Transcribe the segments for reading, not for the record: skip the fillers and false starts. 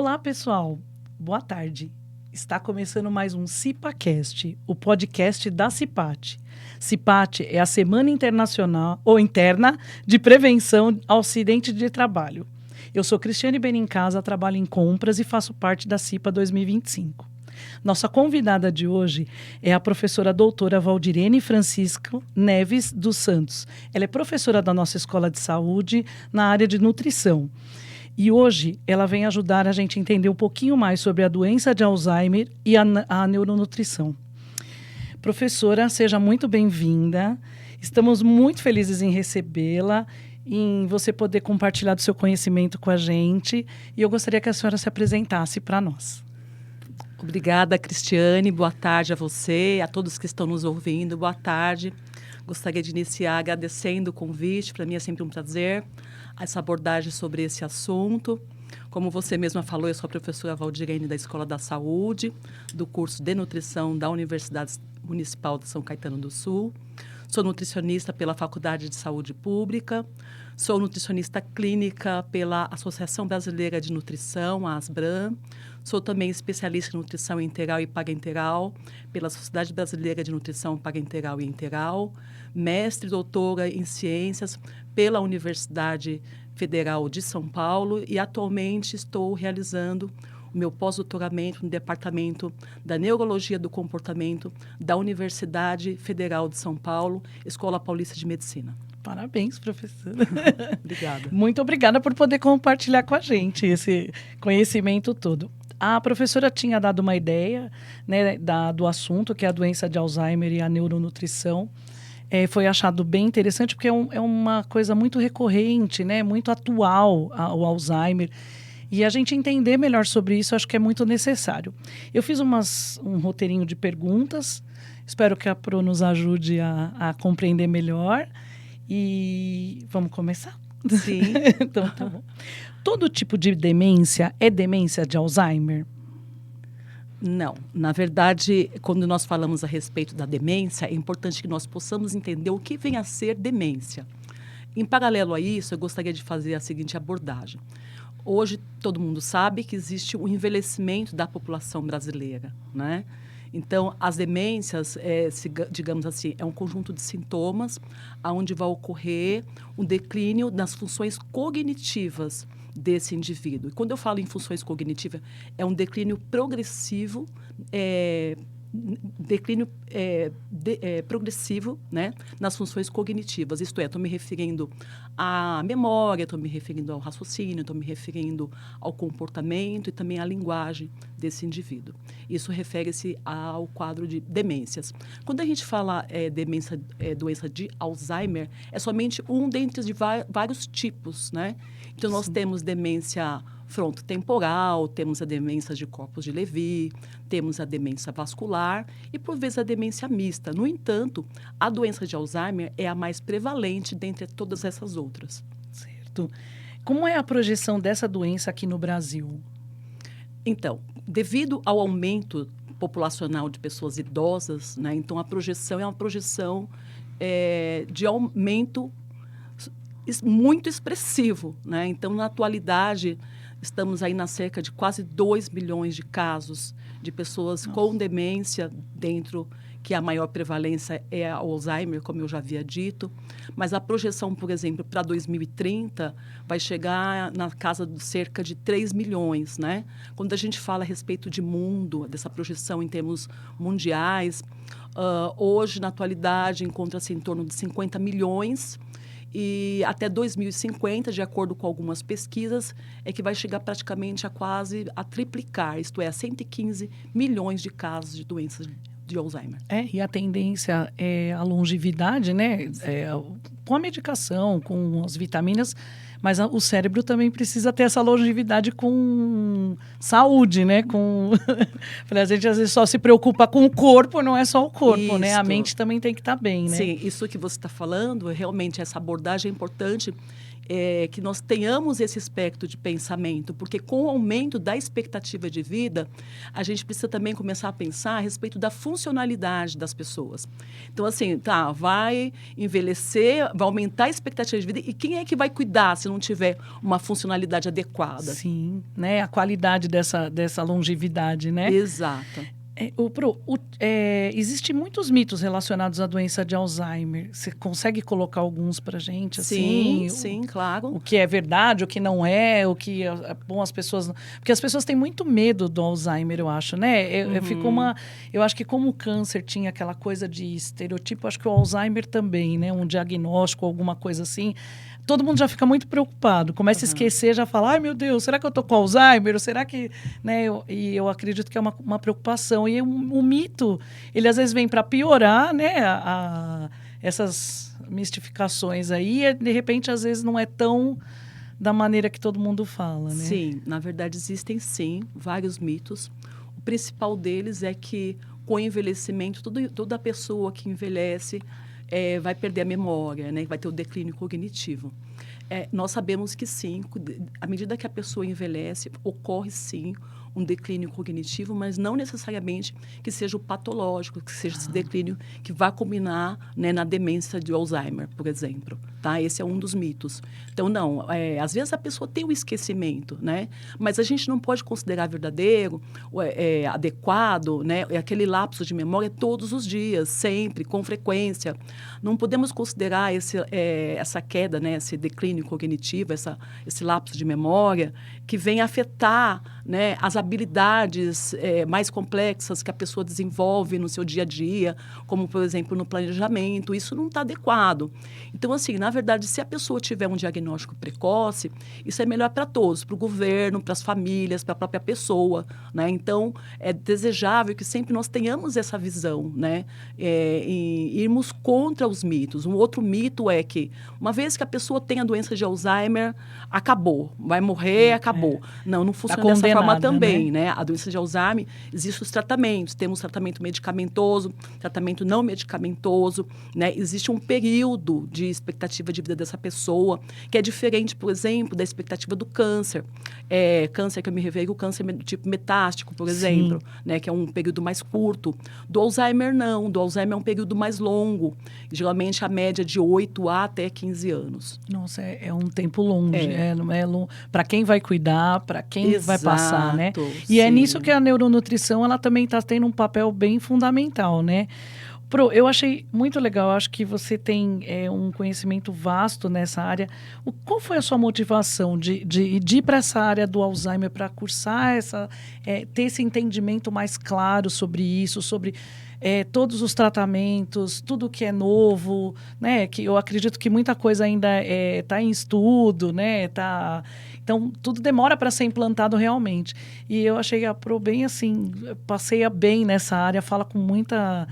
Olá, pessoal. Boa tarde. Está começando mais um CIPAcast, o podcast da CIPAT. CIPAT é a Semana Internacional ou Interna de Prevenção ao Acidente de Trabalho. Eu sou Cristiane Benincasa, trabalho em compras e faço parte da CIPA 2025. Nossa convidada de hoje é a professora doutora Valdirene Francisco Neves dos Santos. Ela é professora da nossa Escola de Saúde na área de nutrição. E hoje ela vem ajudar a gente a entender um pouquinho mais sobre a doença de Alzheimer e a neuronutrição. Professora, seja muito bem-vinda. Estamos muito felizes em recebê-la, em você poder compartilhar do seu conhecimento com a gente. E eu gostaria que a senhora se apresentasse para nós. Obrigada, Cristiane. Boa tarde a você, a todos que estão nos ouvindo. Boa tarde. Gostaria de iniciar agradecendo o convite. Para mim é sempre um prazer essa abordagem sobre esse assunto. Como você mesma falou, eu sou a professora Valdirene da Escola da Saúde, do curso de Nutrição da Universidade Municipal de São Caetano do Sul. Sou nutricionista pela Faculdade de Saúde Pública. Sou nutricionista clínica pela Associação Brasileira de Nutrição, a ASBRAN. Sou também especialista em nutrição integral e parenteral pela Sociedade Brasileira de Nutrição Parenteral e Integral. Mestre e doutora em ciências pela Universidade Federal de São Paulo e atualmente estou realizando o meu pós-doutoramento no Departamento da Neurologia do Comportamento da Universidade Federal de São Paulo, Escola Paulista de Medicina. Parabéns, professora. Obrigada. Muito obrigada por poder compartilhar com a gente esse conhecimento todo. A professora tinha dado uma ideia, né, do assunto, que é a doença de Alzheimer e a neuronutrição. Foi achado bem interessante, porque é uma coisa muito recorrente, né, muito atual, o Alzheimer. E a gente entender melhor sobre isso, acho que é muito necessário. Eu fiz um roteirinho de perguntas, espero que a Pro nos ajude a compreender melhor. E vamos começar? Sim. Então, tá bom. Todo tipo de demência é demência de Alzheimer? Não. Na verdade, quando nós falamos a respeito da demência, é importante que nós possamos entender o que vem a ser demência. Em paralelo a isso, eu gostaria de fazer a seguinte abordagem. Hoje, todo mundo sabe que existe um envelhecimento da população brasileira, né? Então, as demências, digamos assim, é um conjunto de sintomas onde vai ocorrer um declínio das funções cognitivas desse indivíduo. E quando eu falo em funções cognitivas, é um declínio progressivo, progressivo, né, nas funções cognitivas. Isto é, estou me referindo à memória, estou me referindo ao raciocínio, estou me referindo ao comportamento e também à linguagem desse indivíduo. Isso refere-se ao quadro de demências. Quando a gente fala doença de Alzheimer, é somente um dentre de vários tipos, né? Então, nós temos demência frontotemporal, temos a demência de corpos de Levy, temos a demência vascular e, por vezes, a demência mista. No entanto, a doença de Alzheimer é a mais prevalente dentre todas essas outras. Certo. Como é a projeção dessa doença aqui no Brasil? Então, devido ao aumento populacional de pessoas idosas, né, então a projeção é uma projeção de aumento muito expressivo, né? Então, na atualidade, estamos aí na cerca de quase 2 milhões de casos de pessoas com demência dentro, que a maior prevalência é a Alzheimer, como eu já havia dito. Mas a projeção, por exemplo, para 2030, vai chegar na casa de cerca de 3 milhões, né? Quando a gente fala a respeito de mundo, dessa projeção em termos mundiais, hoje, na atualidade, encontra-se em torno de 50 milhões. E até 2050, de acordo com algumas pesquisas, é que vai chegar praticamente a triplicar, isto é, a 115 milhões de casos de doenças de Alzheimer. E a tendência é a longevidade, né? Com a medicação, com as vitaminas, mas o cérebro também precisa ter essa longevidade com saúde, né? A gente às vezes só se preocupa com o corpo, não é só o corpo, né? A mente também tem que estar bem, né? Sim, isso que você está falando, realmente essa abordagem é importante. que nós tenhamos esse espectro de pensamento, porque com o aumento da expectativa de vida, a gente precisa também começar a pensar a respeito da funcionalidade das pessoas. Então, assim, vai envelhecer, vai aumentar a expectativa de vida, e quem é que vai cuidar se não tiver uma funcionalidade adequada? Sim, né? A qualidade dessa longevidade, né? Exato. Existem muitos mitos relacionados à doença de Alzheimer. Você consegue colocar alguns para gente? Sim, assim, sim, claro. O que é verdade, o que não é, o que é bom as pessoas... Porque as pessoas têm muito medo do Alzheimer, eu acho, né? Eu acho que como o câncer tinha aquela coisa de estereotipo, acho que o Alzheimer também, né? Um diagnóstico, alguma coisa assim... Todo mundo já fica muito preocupado, começa a esquecer, já fala, ai meu Deus, será que eu tô com Alzheimer? Ou será que... Né? Eu acredito que é uma preocupação. E o mito, ele às vezes vem para piorar, né? Essas mistificações aí, e de repente às vezes não é tão da maneira que todo mundo fala, né? Sim, na verdade existem sim vários mitos. O principal deles é que com o envelhecimento, toda pessoa que envelhece... vai perder a memória, né? Vai ter o declínio cognitivo. Nós sabemos que sim, à medida que a pessoa envelhece, ocorre sim um declínio cognitivo, mas não necessariamente que seja o patológico, que seja esse declínio que vai culminar, né, na demência de Alzheimer, por exemplo. Tá? Esse é um dos mitos. Então, não, às vezes a pessoa tem o esquecimento, né? Mas a gente não pode considerar verdadeiro, adequado, né? Aquele lapso de memória todos os dias, sempre, com frequência. Não podemos considerar essa queda, né? Esse declínio cognitivo, esse lapso de memória, que vem afetar, né, as habilidades mais complexas que a pessoa desenvolve no seu dia a dia, como, por exemplo, no planejamento. Isso não está adequado. Então, assim, na verdade, se a pessoa tiver um diagnóstico precoce, isso é melhor para todos, para o governo, para as famílias, para a própria pessoa, né? Então, é desejável que sempre nós tenhamos essa visão, né? E irmos contra os mitos. Um outro mito é que, uma vez que a pessoa tem a doença de Alzheimer, acabou, vai morrer, acabou. Não funciona dessa forma também, né? A doença de Alzheimer, existem os tratamentos. Temos tratamento medicamentoso, tratamento não medicamentoso, né? Existe um período de expectativa de vida dessa pessoa, que é diferente, por exemplo, da expectativa do câncer. Câncer que eu me refiro, o câncer do tipo metástico, por exemplo, né? Que é um período mais curto. Do Alzheimer, não. Do Alzheimer é um período mais longo. Geralmente, a média de 8 até 15 anos. Nossa, é um tempo longe. Para quem vai cuidar, para quem vai passar, né? E é nisso que a neuronutrição ela também está tendo um papel bem fundamental, né? Eu achei muito legal, acho que você tem um conhecimento vasto nessa área. Qual foi a sua motivação de ir para essa área do Alzheimer, para cursar ter esse entendimento mais claro sobre isso, sobre todos os tratamentos, tudo que é novo, né? Que eu acredito que muita coisa ainda está em estudo, né? Então, tudo demora para ser implantado realmente. E eu achei a Pro bem assim, passeia bem nessa área, fala com muita...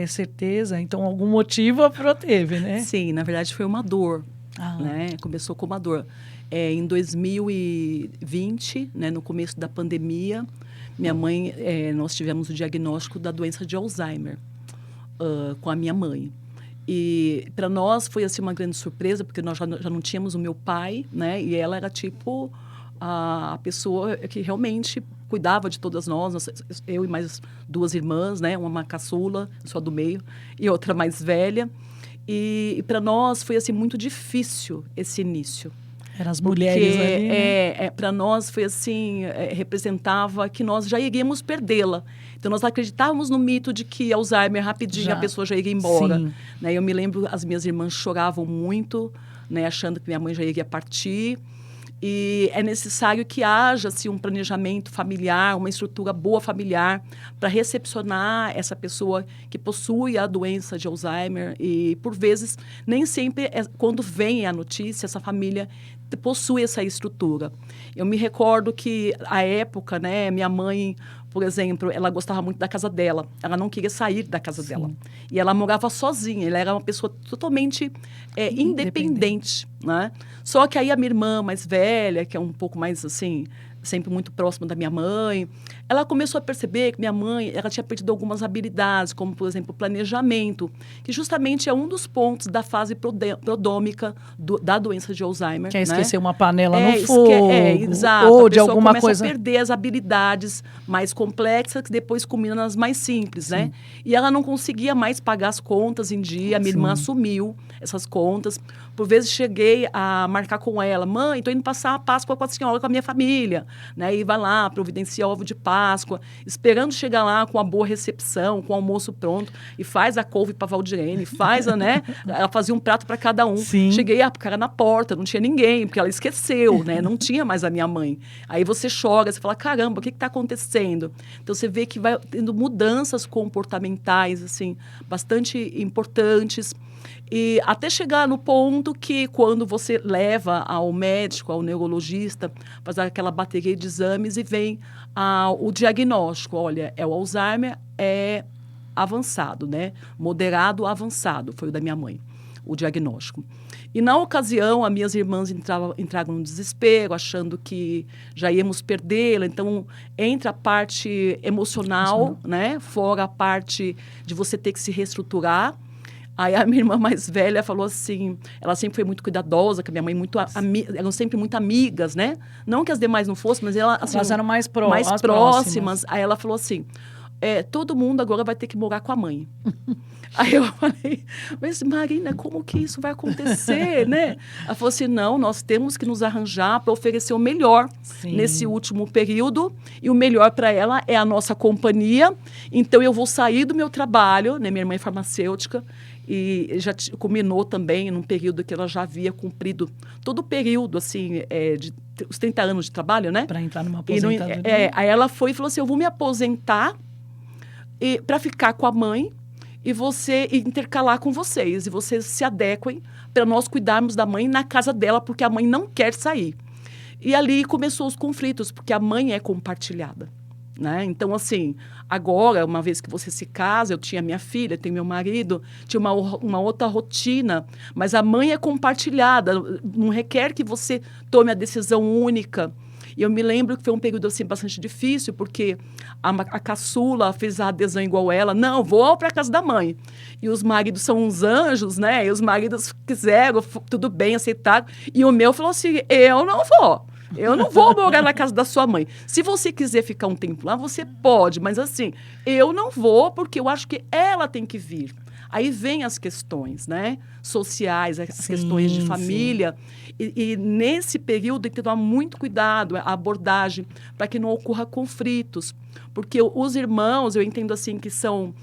certeza, então algum motivo a Pro teve, né? Sim, na verdade foi uma dor, né? Começou com uma dor. Em 2020, né, no começo da pandemia, minha mãe, nós tivemos o diagnóstico da doença de Alzheimer com a minha mãe. E para nós foi assim uma grande surpresa, porque nós já não tínhamos o meu pai, né? E ela era tipo a pessoa que realmente cuidava de todas nós, eu e mais 2 irmãs, né? Uma caçula, só do meio, e outra mais velha. E para nós foi assim muito difícil esse início. Eram as mulheres ali, né? Para nós foi assim, representava que nós já iríamos perdê-la. Então, nós acreditávamos no mito de que Alzheimer, rapidinho, a pessoa já iria embora. Né? Eu me lembro, as minhas irmãs choravam muito, né? Achando que minha mãe já iria partir. E é necessário que haja assim, um planejamento familiar, uma estrutura boa familiar para recepcionar essa pessoa que possui a doença de Alzheimer. E, por vezes, nem sempre, quando vem a notícia, essa família possui essa estrutura. Eu me recordo que, à época, né, minha mãe, por exemplo, ela gostava muito da casa dela. Ela não queria sair da casa dela. E ela morava sozinha. Ela era uma pessoa totalmente independente. Né? Só que aí a minha irmã mais velha, que é um pouco mais assim, sempre muito próxima da minha mãe. Ela começou a perceber que minha mãe, ela tinha perdido algumas habilidades, como, por exemplo, o planejamento, que justamente é um dos pontos da fase prodômica da doença de Alzheimer. Quer né? esquecer uma panela no fogo, exato. ou a de alguma começa coisa... a perder as habilidades mais complexas, que depois culminam nas mais simples, né? E ela não conseguia mais pagar as contas em dia, a minha irmã assumiu essas contas. Por vezes cheguei a marcar com ela, mãe, estou indo passar a Páscoa com a senhora, com a minha família, né? E vai lá, providencia ovo de Páscoa, esperando chegar lá com uma boa recepção, com o almoço pronto, e faz a couve para Valdirene, faz né? Ela fazia um prato para cada um. Sim. Cheguei a cara na porta, não tinha ninguém, porque ela esqueceu, né? Não tinha mais a minha mãe. Aí você chora, você fala, caramba, o que está acontecendo? Então você vê que vai tendo mudanças comportamentais, assim, bastante importantes. E até chegar no ponto que, quando você leva ao médico, ao neurologista, fazer aquela bateria de exames e vem o diagnóstico. Olha, o Alzheimer é avançado, né? Moderado avançado, foi o da minha mãe, o diagnóstico. E, na ocasião, as minhas irmãs entraram no desespero, achando que já íamos perdê-la. Então, entra a parte emocional, né? Fora a parte de você ter que se reestruturar. Aí a minha irmã mais velha falou assim, ela sempre foi muito cuidadosa, que a minha mãe eram sempre muito amigas, né? Não que as demais não fossem, mas elas eram mais próximas. próximas. Aí ela falou assim, todo mundo agora vai ter que morar com a mãe. Aí eu falei, mas Marina, como que isso vai acontecer, né? Ela falou assim, não, nós temos que nos arranjar para oferecer o melhor nesse último período, e o melhor para ela é a nossa companhia. Então eu vou sair do meu trabalho, né? Minha irmã é farmacêutica, e já culminou também num período que ela já havia cumprido todo o período, assim, de os 30 anos de trabalho, né? Para entrar numa aposentadoria. Aí ela foi e falou assim, eu vou me aposentar para ficar com a mãe e você intercalar com vocês, e vocês se adequem para nós cuidarmos da mãe na casa dela, porque a mãe não quer sair. E ali começou os conflitos, porque a mãe é compartilhada. Né? Então, assim, agora, uma vez que você se casa, eu tinha minha filha, tenho meu marido, tinha uma outra rotina, mas a mãe é compartilhada, não requer que você tome a decisão única. E eu me lembro que foi um período assim, bastante difícil, porque a caçula fez a adesão igual ela, não, vou para a casa da mãe. E os maridos são uns anjos, né? E os maridos quiseram, tudo bem, aceitaram. E o meu falou assim, eu não vou. Eu não vou morar na casa da sua mãe. Se você quiser ficar um tempo lá, você pode. Mas assim, eu não vou porque eu acho que ela tem que vir. Aí vem as questões, né? Sociais, as questões de família. E nesse período tem que tomar muito cuidado, a abordagem, para que não ocorra conflitos. Porque os irmãos, eu entendo assim que são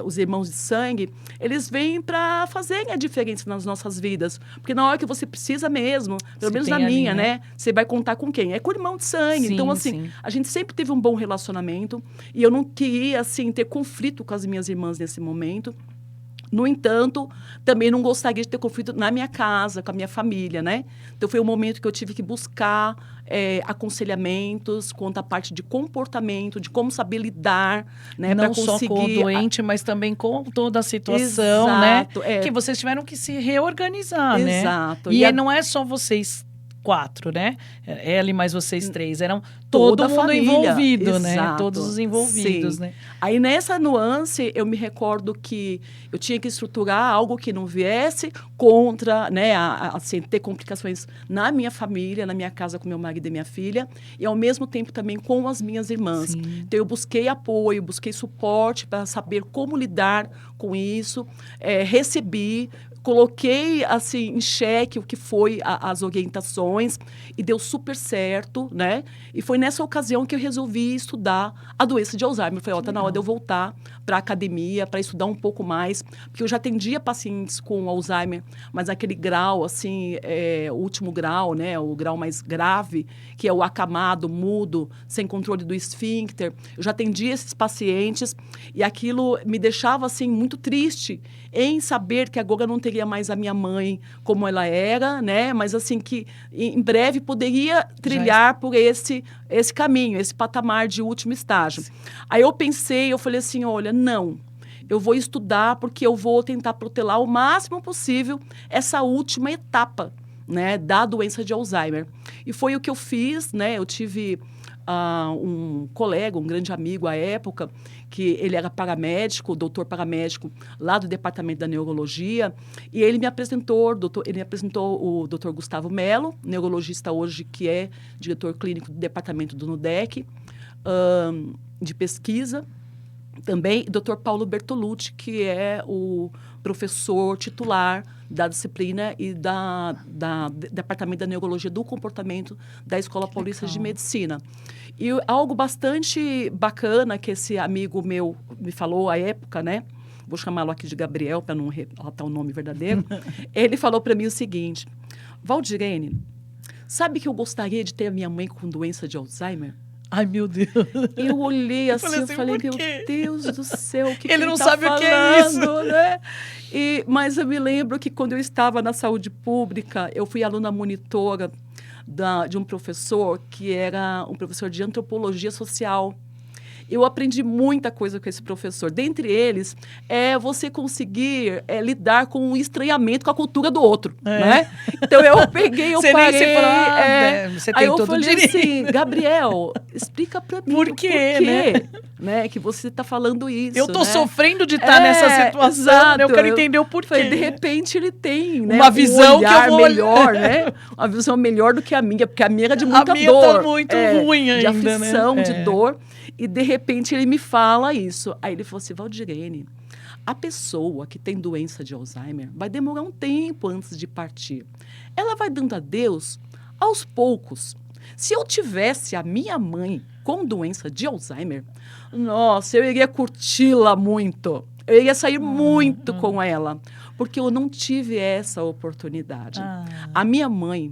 os irmãos de sangue, eles vêm para fazerem a diferença nas nossas vidas. Porque na hora que você precisa mesmo, pelo menos na minha, né? Você vai contar com quem? É com o irmão de sangue. Sim, então, assim, a gente sempre teve um bom relacionamento. E eu não queria, assim, ter conflito com as minhas irmãs nesse momento. No entanto, também não gostaria de ter conflito na minha casa, com a minha família, né? Então, foi um momento que eu tive que buscar aconselhamentos quanto à parte de comportamento, de como saber lidar, né? Não só com o doente, mas também com toda a situação, Exato, né? Que vocês tiveram que se reorganizar, né? Exato. E não é só vocês 4, né? Ela e mais vocês 3. Eram todo mundo família envolvido, né? Todos os envolvidos, né? Aí, nessa nuance, eu me recordo que eu tinha que estruturar algo que não viesse contra, né? Assim, ter complicações na minha família, na minha casa com meu marido e minha filha, e, ao mesmo tempo, também com as minhas irmãs. Sim. Então, eu busquei apoio, busquei suporte para saber como lidar com isso, recebi, coloquei, assim, em xeque o que foi as orientações e deu super certo, né? E foi nessa ocasião que eu resolvi estudar a doença de Alzheimer. Eu falei, está na hora de eu voltar para a academia, para estudar um pouco mais, porque eu já atendia pacientes com Alzheimer, mas aquele grau, assim, o último grau, né? O grau mais grave, que é o acamado, mudo, sem controle do esfíncter. Eu já atendia esses pacientes e aquilo me deixava, assim, muito triste em saber que agora não teria mais a minha mãe como ela era, né? Mas assim que em breve poderia trilhar por esse caminho, esse patamar de último estágio. Aí eu pensei, eu falei assim, olha, não, eu vou estudar porque eu vou tentar protelar o máximo possível essa última etapa, né, da doença de Alzheimer. E foi o que eu fiz, né? Eu tive um colega, um grande amigo à época, que ele era paramédico, doutor paramédico, lá do departamento da neurologia, e ele me apresentou, o doutor Gustavo Mello, neurologista hoje, que é diretor clínico do departamento do NUDEC, de pesquisa, também, e Dr. Paulo Bertolucci, que é o professor titular da disciplina e Departamento da Neurologia do Comportamento da Escola Paulista de Medicina. E algo bastante bacana que esse amigo meu me falou à época, né? Vou chamá-lo aqui de Gabriel, para não relatar o nome verdadeiro. Ele falou para mim o seguinte: Valdirene, sabe que eu gostaria de ter a minha mãe com doença de Alzheimer? Ai, meu Deus. Eu olhei assim, eu falei, meu Deus do céu, o que ele não tá sabe falando, o que é isso, né? Mas eu me lembro que quando eu estava na saúde pública, eu fui aluna monitora de um professor que era um professor de antropologia social. Eu aprendi muita coisa com esse professor. Dentre eles, você conseguir lidar com o estranhamento com a cultura do outro, né? Então, eu peguei, eu parei... Você falou, você tem aí eu todo falei direito. assim, Gabriel, explica pra mim por quê, né? Que você está falando isso, eu tô né? sofrendo de estar nessa situação, exato. Né? Eu quero entender o porquê. Falei, de repente, ele tem, né, uma visão que eu vou melhor, né? Uma visão melhor do que a minha, porque a minha era de muita dor. Tá muito ruim ainda, de aflição, né? de dor. E, de repente, ele me fala isso. Aí ele falou assim, Valdirene, a pessoa que tem doença de Alzheimer vai demorar um tempo antes de partir. Ela vai dando adeus aos poucos. Se eu tivesse a minha mãe com doença de Alzheimer, nossa, eu iria curti-la muito. Eu iria sair muito com ela, porque eu não tive essa oportunidade. A minha mãe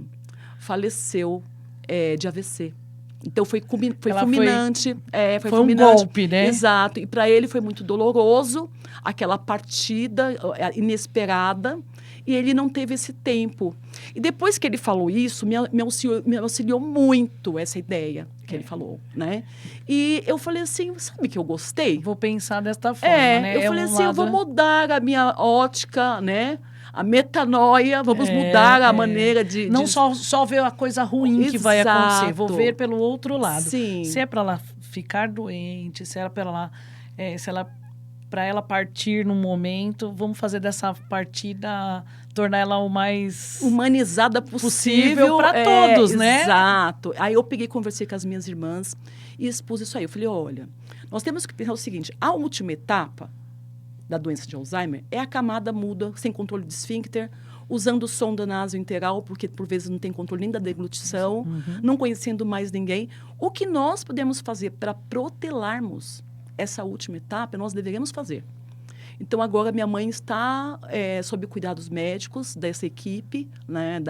faleceu de AVC. Então, foi fulminante. Foi fulminante. Um golpe, né? Exato. E para ele foi muito doloroso, aquela partida inesperada, e ele não teve esse tempo. E depois que ele falou isso, me auxiliou muito essa ideia que ele falou, né? E eu falei assim, sabe que eu gostei? Vou pensar desta forma, né? Eu falei assim, eu vou mudar a minha ótica, né? A metanoia, vamos mudar a maneira de... Não só ver a coisa ruim que vai acontecer, vou ver pelo outro lado. Sim. Se é para ela ficar doente, se era para ela partir num momento, vamos fazer dessa partida, tornar ela o mais humanizada possível para todos, né? Exato. Aí eu conversei com as minhas irmãs e expus isso aí. Eu falei, olha, nós temos que pensar o seguinte, a última etapa da doença de Alzheimer é a camada muda, sem controle de esfíncter, usando sonda nasointeral, porque por vezes não tem controle nem da deglutição, não conhecendo mais ninguém. O que nós podemos fazer para protelarmos essa última etapa, nós deveríamos fazer. Então, agora minha mãe está sob cuidados médicos dessa equipe, né,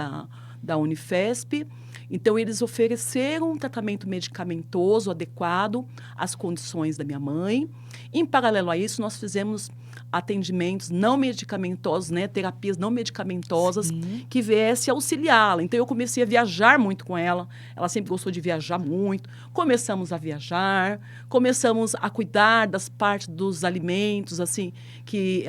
da Unifesp. Então, eles ofereceram um tratamento medicamentoso adequado às condições da minha mãe. Em paralelo a isso, nós fizemos atendimentos não medicamentosos, né, terapias não medicamentosas, sim, que viesse auxiliá-la. Então, eu comecei a viajar muito com ela. Ela sempre gostou de viajar muito. Começamos a viajar, começamos a cuidar das partes dos alimentos, que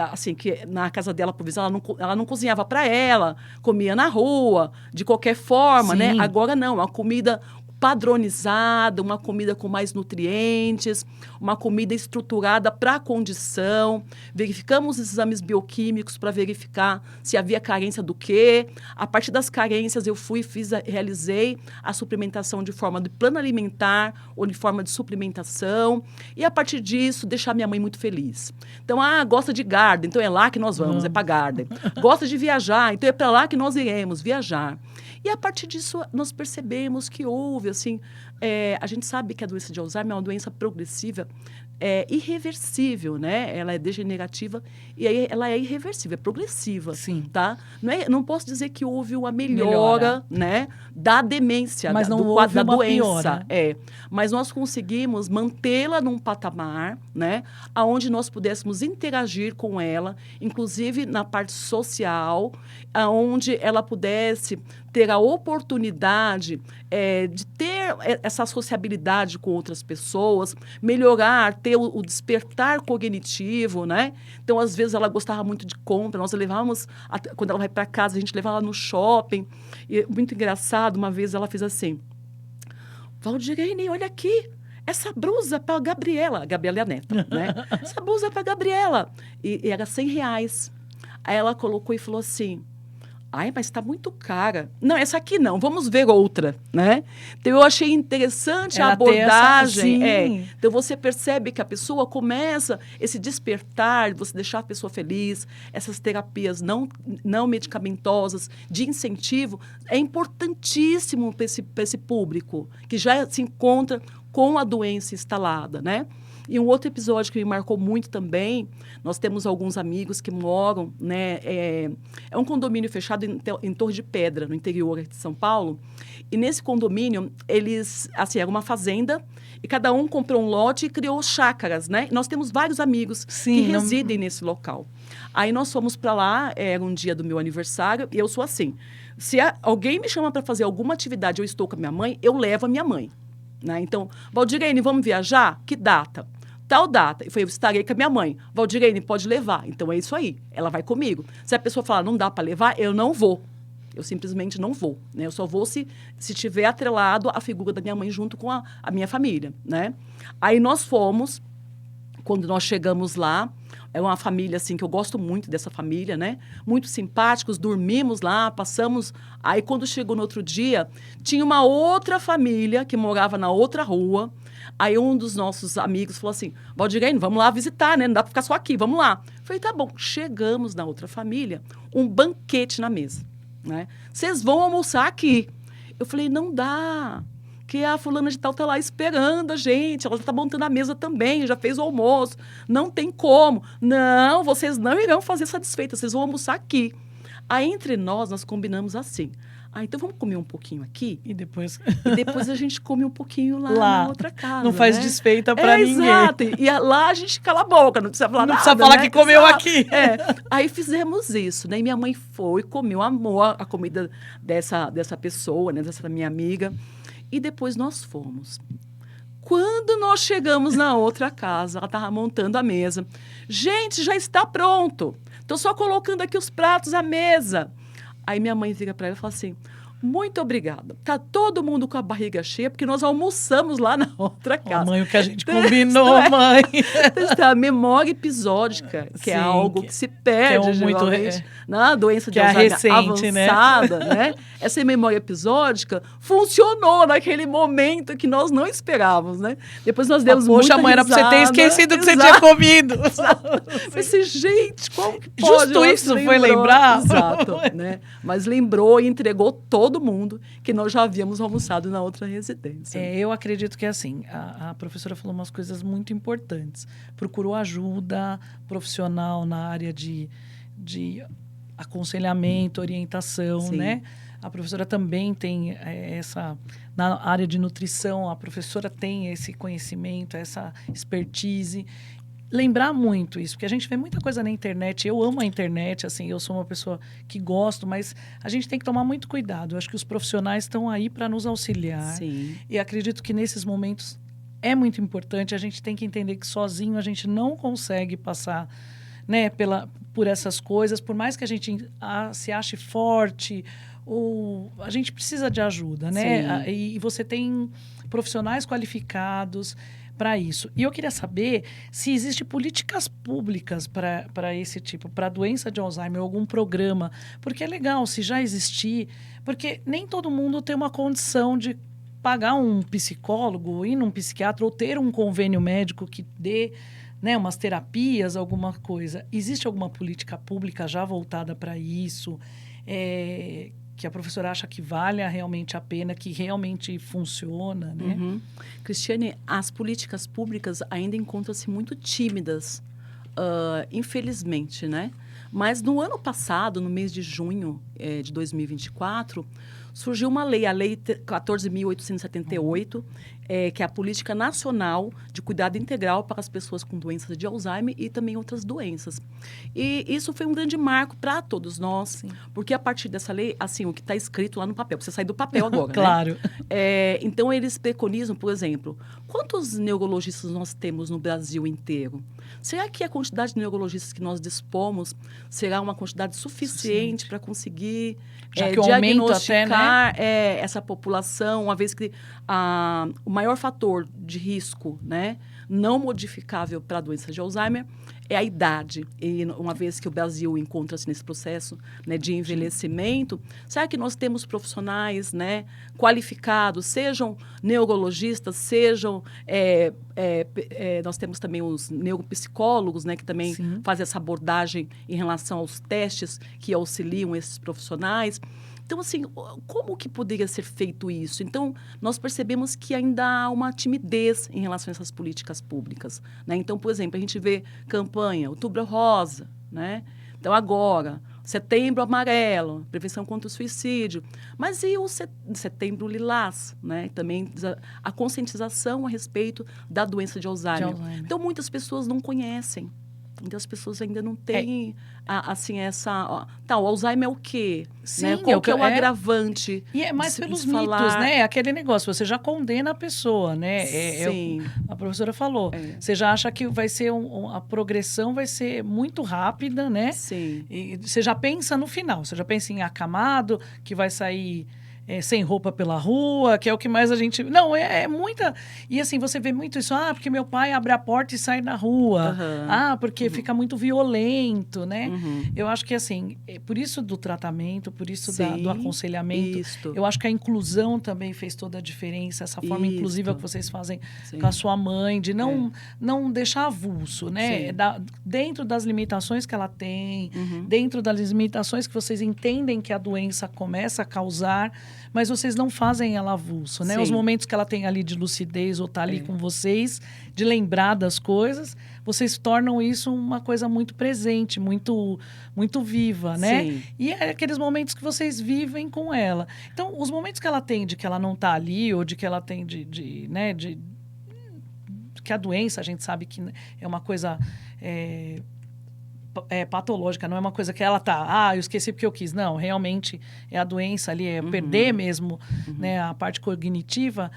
na casa dela, por exemplo, ela não cozinhava para ela, comia na rua, de qualquer forma, né? Agora não, uma comida padronizada, uma comida com mais nutrientes, uma comida estruturada para a condição. Verificamos os exames bioquímicos para verificar se havia carência do quê. A partir das carências, eu realizei a suplementação de forma de plano alimentar ou de forma de suplementação. E, a partir disso, deixar minha mãe muito feliz. Então, gosta de garden, então é lá que nós vamos, é para garden. Gosta de viajar, então é para lá que nós iremos viajar. E, a partir disso, nós percebemos que houve, a gente sabe que a doença de Alzheimer é uma doença progressiva, irreversível, né? Ela é degenerativa e aí ela é irreversível, é progressiva. Sim. Tá? Não posso dizer que houve uma melhora. Né, da demência, mas da uma doença. Mas nós conseguimos mantê-la num patamar, né, onde nós pudéssemos interagir com ela, inclusive na parte social, onde ela pudesse ter a oportunidade de ter essa sociabilidade com outras pessoas, melhorar, ter o despertar cognitivo, né? Então, às vezes, ela gostava muito de compra, nós levávamos, quando ela vai para casa, a gente levava ela no shopping. E, muito engraçado, uma vez ela fez assim, Valdirene, olha aqui, essa blusa para a Gabriela é a neta, né? Essa blusa é para a Gabriela. E era R$100. Aí ela colocou e falou assim, ai, mas está muito cara. Não, essa aqui não, vamos ver outra, né? Então, eu achei interessante a abordagem. Então, você percebe que a pessoa começa esse despertar, você deixar a pessoa feliz, essas terapias não medicamentosas, de incentivo, é importantíssimo para esse público, que já se encontra com a doença instalada, né? E um outro episódio que me marcou muito também, nós temos alguns amigos que moram, né? É um condomínio fechado em Torre de Pedra, no interior de São Paulo. E nesse condomínio, eles, assim, era uma fazenda, e cada um comprou um lote e criou chácaras, né? Nós temos vários amigos que residem nesse local. Aí nós fomos para lá, era um dia do meu aniversário, e eu sou assim, se alguém me chama para fazer alguma atividade, eu estou com a minha mãe, eu levo a minha mãe. Né? Então, Valdirene, vamos viajar? Que data? Tal data. Eu estarei com a minha mãe. Valdirene, pode levar. Então, é isso aí. Ela vai comigo. Se a pessoa falar, não dá para levar, eu não vou. Eu simplesmente não vou. Né? Eu só vou se tiver atrelado a figura da minha mãe junto com a minha família. Né? Aí, nós fomos. Quando nós chegamos lá, é uma família, assim, que eu gosto muito dessa família, né? Muito simpáticos, dormimos lá, passamos... Aí, quando chegou no outro dia, tinha uma outra família que morava na outra rua. Aí, um dos nossos amigos falou assim, Valdirene, vamos lá visitar, né? Não dá para ficar só aqui, vamos lá. Eu falei, tá bom. Chegamos na outra família, um banquete na mesa, né? Vocês vão almoçar aqui. Eu falei, não dá... que a fulana de tal está lá esperando a gente, ela já está montando a mesa também, já fez o almoço, não tem como. Não, vocês não irão fazer essa desfeita, vocês vão almoçar aqui. Aí, entre nós combinamos assim, então vamos comer um pouquinho aqui? E depois a gente come um pouquinho lá na outra casa. Não faz, né? Desfeita para ninguém. Exato, e lá a gente cala a boca, não precisa falar nada. Não precisa falar, né? Que comeu exato. Aqui. Aí fizemos isso, né? E minha mãe foi, comeu, amou a comida dessa pessoa, né? Dessa minha amiga. E depois nós fomos. Quando nós chegamos na outra casa, ela estava montando a mesa. Gente, já está pronto. Estou só colocando aqui os pratos à mesa. Aí minha mãe vira para ela e fala assim, muito obrigada. Tá todo mundo com a barriga cheia, porque nós almoçamos lá na outra casa. Mãe, o que a gente combinou, mãe. A memória episódica, que é algo que se perde, geralmente, na doença de Alzheimer avançada, né? Essa memória episódica funcionou naquele momento que nós não esperávamos, né? Depois nós demos muita mãe, era para você ter esquecido que você tinha comido. Pensei, gente, como que pode? Justo isso foi lembrar. Exato, né? Mas lembrou e entregou todo mundo que nós já havíamos almoçado na outra residência. Eu acredito que, assim, a professora falou umas coisas muito importantes. Procurou ajuda profissional na área de aconselhamento, orientação, sim, né? A professora também tem na área de nutrição, a professora tem esse conhecimento, essa expertise. Lembrar muito isso, porque a gente vê muita coisa na internet. Eu amo a internet, assim, eu sou uma pessoa que gosto, mas a gente tem que tomar muito cuidado. Eu acho que os profissionais estão aí para nos auxiliar. Sim. E acredito que nesses momentos é muito importante. A gente tem que entender que sozinho a gente não consegue passar, né, por essas coisas. Por mais que a gente se ache forte, ou a gente precisa de ajuda, né? E você tem profissionais qualificados para isso. E eu queria saber se existem políticas públicas para esse tipo, para a doença de Alzheimer, algum programa. Porque é legal se já existir, porque nem todo mundo tem uma condição de pagar um psicólogo, ir num psiquiatra ou ter um convênio médico que dê, né, umas terapias, alguma coisa. Existe alguma política pública já voltada para isso? Que a professora acha que vale realmente a pena, que realmente funciona, né? Uhum. Cristiane, as políticas públicas ainda encontram-se muito tímidas, infelizmente, né? Mas no ano passado, no mês de junho de 2024, surgiu uma lei, a Lei 14.878, que é a Política Nacional de Cuidado Integral para as pessoas com doenças de Alzheimer e também outras doenças. E isso foi um grande marco para todos nós, Sim. porque a partir dessa lei, assim, o que está escrito lá no papel, você sai do papel agora, Claro. né? Então, eles preconizam, por exemplo, quantos neurologistas nós temos no Brasil inteiro? Será que a quantidade de neurologistas que nós dispomos será uma quantidade suficiente para conseguir Já que o aumento até, diagnosticar essa população, uma vez que o maior fator de risco, né, não modificável para a doença de Alzheimer é a idade. E uma vez que o Brasil encontra-se nesse processo, né, de envelhecimento, será que nós temos profissionais, né, qualificados, sejam neurologistas, sejam... nós temos também os neuropsicólogos, né, que também Sim. fazem essa abordagem em relação aos testes que auxiliam esses profissionais. Então, assim, como que poderia ser feito isso? Então, nós percebemos que ainda há uma timidez em relação a essas políticas públicas, né? Então, por exemplo, a gente vê campanha Outubro Rosa, né? Então, agora, Setembro Amarelo, prevenção contra o suicídio. Mas e o Setembro Lilás, né? Também a conscientização a respeito da doença de Alzheimer. Então, muitas pessoas não conhecem. Então, as pessoas ainda não têm, assim, essa... Tá, o Alzheimer é o quê? Sim, né? Qual que é o agravante? E é mais pelos falar... mitos, né? Aquele negócio, você já condena a pessoa, né? Sim. A professora falou. Você já acha que vai ser a progressão vai ser muito rápida, né? Sim. E você já pensa no final. Você já pensa em acamado, que vai sair... sem roupa pela rua, que é o que mais a gente... Não, é muita... E assim, você vê muito isso, porque meu pai abre a porta e sai na rua. Porque fica muito violento, né? Eu acho que, assim, por isso do tratamento, por isso do aconselhamento, eu acho que a inclusão também fez toda a diferença, essa forma inclusiva que vocês fazem com a sua mãe, de não deixar avulso, né? Dentro das limitações que ela tem, dentro das limitações que vocês entendem que a doença começa a causar, mas vocês não fazem ela avulso, né? Os momentos que ela tem ali de lucidez ou tá ali com vocês, de lembrar das coisas, vocês tornam isso uma coisa muito presente, muito, muito viva, né? Sim. E é aqueles momentos que vocês vivem com ela. Então, os momentos que ela tem de que ela não tá ali, ou de que ela tem que a doença, a gente sabe que é uma coisa... patológica, não é uma coisa que ela tá, eu esqueci porque eu quis. Não, realmente é a doença ali, é perder mesmo, né, a parte cognitiva.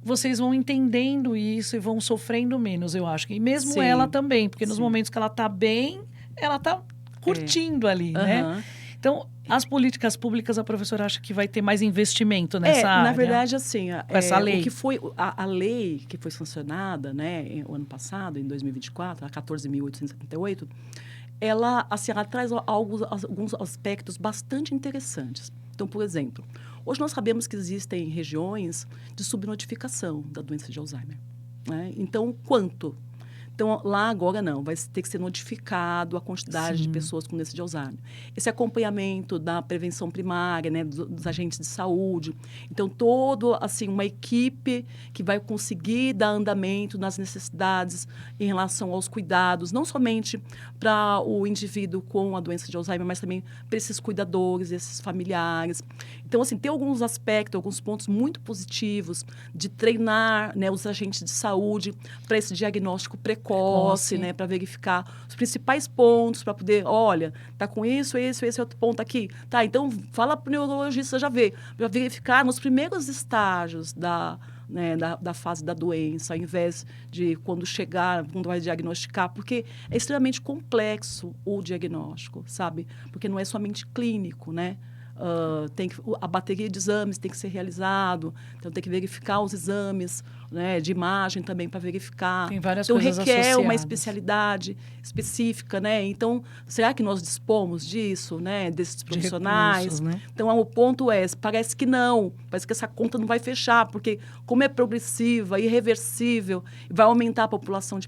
Vocês vão entendendo isso e vão sofrendo menos, eu acho. E mesmo ela também, porque nos momentos que ela tá bem, ela tá curtindo ali, né? Então, as políticas públicas, a professora acha que vai ter mais investimento nessa área? Na verdade, assim, essa lei. O que foi a lei que foi sancionada, né, o ano passado, em 2024, a 14.878, ela traz alguns aspectos bastante interessantes. Então, por exemplo, hoje nós sabemos que existem regiões de subnotificação da doença de Alzheimer, né? Então, quanto? Então, lá agora não, vai ter que ser notificado a quantidade de pessoas com doença de Alzheimer. Esse acompanhamento da prevenção primária, né, dos agentes de saúde. Então, uma equipe que vai conseguir dar andamento nas necessidades em relação aos cuidados, não somente para o indivíduo com a doença de Alzheimer, mas também para esses cuidadores, esses familiares. Então, assim, tem alguns aspectos, alguns pontos muito positivos de treinar, né, os agentes de saúde para esse diagnóstico precoce, né, para verificar os principais pontos, para poder, olha, tá com isso, esse outro ponto aqui. Tá, então fala para o neurologista já ver, para verificar nos primeiros estágios da fase da doença, ao invés de quando vai diagnosticar, porque é extremamente complexo o diagnóstico, sabe? Porque não é somente clínico, né? A bateria de exames tem que ser realizado, então tem que verificar os exames, né, de imagem também para verificar. Tem várias então coisas requer associadas. uma especialidade específica, né? Então, será que nós dispomos disso, né, desses profissionais? De recursos, né? Então, o ponto parece que não, parece que essa conta não vai fechar, porque como é progressiva, irreversível, vai aumentar a população